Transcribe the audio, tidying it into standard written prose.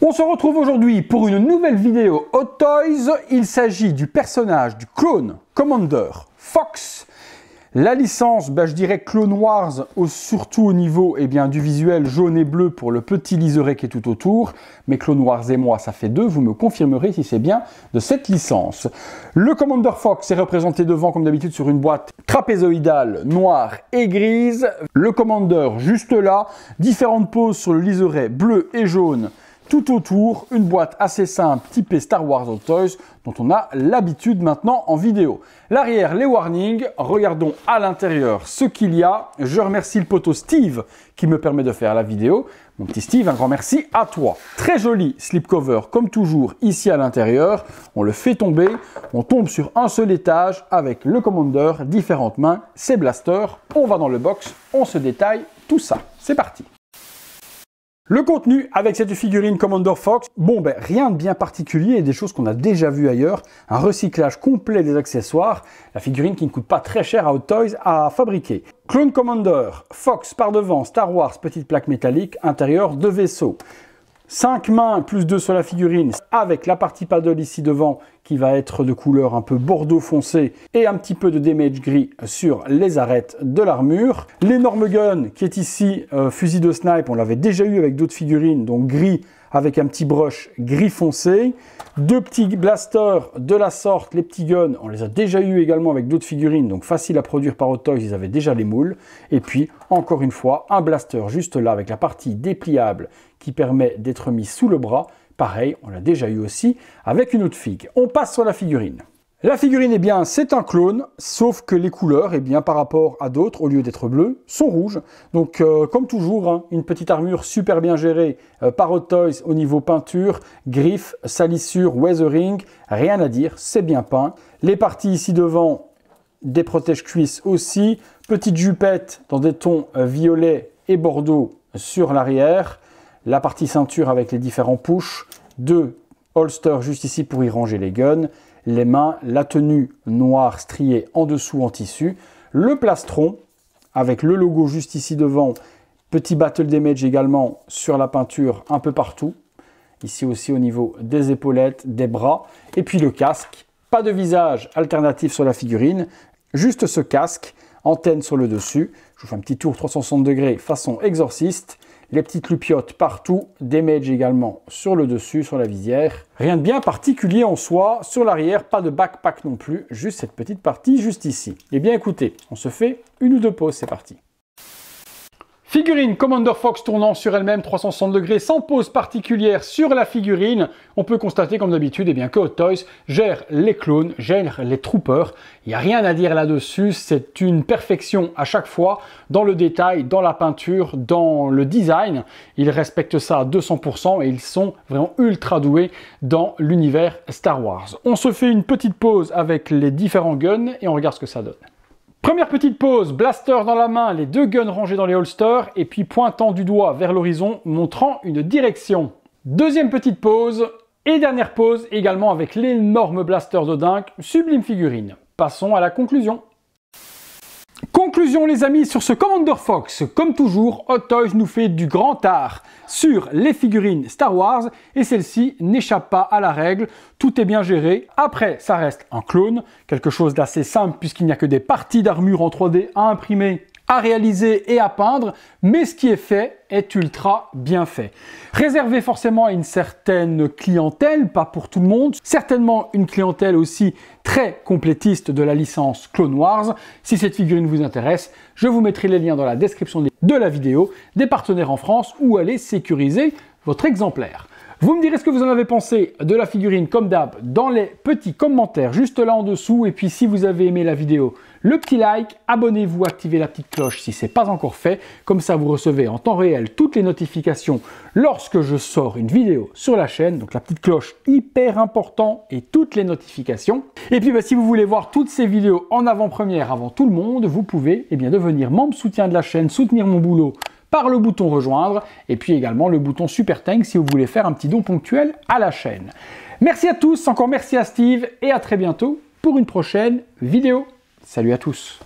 On se retrouve aujourd'hui pour une nouvelle vidéo Hot Toys. Il s'agit du personnage du clone Commander Fox. La licence, je dirais Clone Wars, surtout au niveau du visuel jaune et bleu pour le petit liseré qui est tout autour. Mais Clone Wars et moi, ça fait deux. Vous me confirmerez si c'est bien de cette licence. Le Commander Fox est représenté devant, comme d'habitude, sur une boîte trapézoïdale noire et grise. Le Commander juste là. Différentes poses sur le liseré bleu et jaune. Tout autour, une boîte assez simple typée Star Wars Hot Toys dont on a l'habitude maintenant en vidéo. L'arrière, les warnings, regardons à l'intérieur ce qu'il y a. Je remercie le poteau Steve qui me permet de faire la vidéo. Mon petit Steve, un grand merci à toi. Très joli slipcover comme toujours ici à l'intérieur. On le fait tomber, on tombe sur un seul étage avec le Commander, différentes mains, ses blasters. On va dans le box, on se détaille tout ça. C'est parti. Le contenu avec cette figurine Commander Fox, rien de bien particulier et des choses qu'on a déjà vues ailleurs. Un recyclage complet des accessoires, la figurine qui ne coûte pas très cher à Hot Toys à fabriquer. Clone Commander, Fox par devant, Star Wars, petite plaque métallique, intérieur de vaisseau. 5 mains plus 2 sur la figurine avec la partie paddle ici devant qui va être de couleur un peu bordeaux foncé et un petit peu de damage gris sur les arêtes de l'armure. L'énorme gun qui est ici, fusil de snipe, on l'avait déjà eu avec d'autres figurines, donc gris avec un petit brush gris foncé. Deux petits blasters de la sorte, les petits guns, on les a déjà eu également avec d'autres figurines, donc facile à produire par Hot Toys, ils avaient déjà les moules. Et puis, encore une fois, un blaster juste là avec la partie dépliable qui permet d'être mis sous le bras. Pareil, on l'a déjà eu aussi avec une autre figue. On passe sur la figurine. La figurine, c'est un clone, sauf que les couleurs, par rapport à d'autres, au lieu d'être bleues, sont rouges. Donc, comme toujours, une petite armure super bien gérée par Hot Toys au niveau peinture, griffes, salissures, weathering, rien à dire, c'est bien peint. Les parties ici devant, des protège-cuisses aussi, petite jupette dans des tons violet et bordeaux sur l'arrière, la partie ceinture avec les différents pushs, deux holsters juste ici pour y ranger les guns, les mains, la tenue noire striée en dessous en tissu, le plastron avec le logo juste ici devant, petit battle damage également sur la peinture un peu partout, ici aussi au niveau des épaulettes, des bras, et puis le casque, pas de visage alternatif sur la figurine, juste ce casque, antenne sur le dessus, je vous fais un petit tour 360 degrés façon exorciste, les petites loupiottes partout, damage également sur le dessus, sur la visière. Rien de bien particulier en soi. Sur l'arrière, pas de backpack non plus, juste cette petite partie juste ici. Eh bien écoutez, on se fait une ou deux pauses, c'est parti. Figurine Commander Fox tournant sur elle-même 360 degrés sans pause particulière sur la figurine. On peut constater comme d'habitude que Hot Toys gère les clones, gère les troopers. Il n'y a rien à dire là-dessus, c'est une perfection à chaque fois dans le détail, dans la peinture, dans le design. Ils respectent ça à 200% et ils sont vraiment ultra doués dans l'univers Star Wars. On se fait une petite pause avec les différents guns et on regarde ce que ça donne. Première petite pause, blaster dans la main, les deux guns rangés dans les holsters et puis pointant du doigt vers l'horizon, montrant une direction. Deuxième petite pause et dernière pause également avec l'énorme blaster de dingue, sublime figurine. Passons à la conclusion. Conclusion les amis sur ce Commander Fox. Comme toujours, Hot Toys nous fait du grand art sur les figurines Star Wars et celle-ci n'échappe pas à la règle, tout est bien géré. Après, ça reste un clone, quelque chose d'assez simple puisqu'il n'y a que des parties d'armure en 3D à imprimer, à réaliser et à peindre, mais ce qui est fait est ultra bien fait. Réservé forcément à une certaine clientèle, pas pour tout le monde, certainement une clientèle aussi très complétiste de la licence Clone Wars. Si cette figurine vous intéresse, je vous mettrai les liens dans la description de la vidéo, des partenaires en France où allez sécuriser votre exemplaire. Vous me direz ce que vous en avez pensé de la figurine comme d'hab dans les petits commentaires juste là en dessous. Et puis si vous avez aimé la vidéo, le petit like, abonnez-vous, activez la petite cloche si ce n'est pas encore fait. Comme ça vous recevez en temps réel toutes les notifications lorsque je sors une vidéo sur la chaîne. Donc la petite cloche hyper important et toutes les notifications. Et puis si vous voulez voir toutes ces vidéos en avant-première avant tout le monde, vous pouvez devenir membre soutien de la chaîne, soutenir mon boulot par le bouton rejoindre et puis également le bouton super thanks si vous voulez faire un petit don ponctuel à la chaîne. Merci à tous, encore merci à Steve et à très bientôt pour une prochaine vidéo. Salut à tous.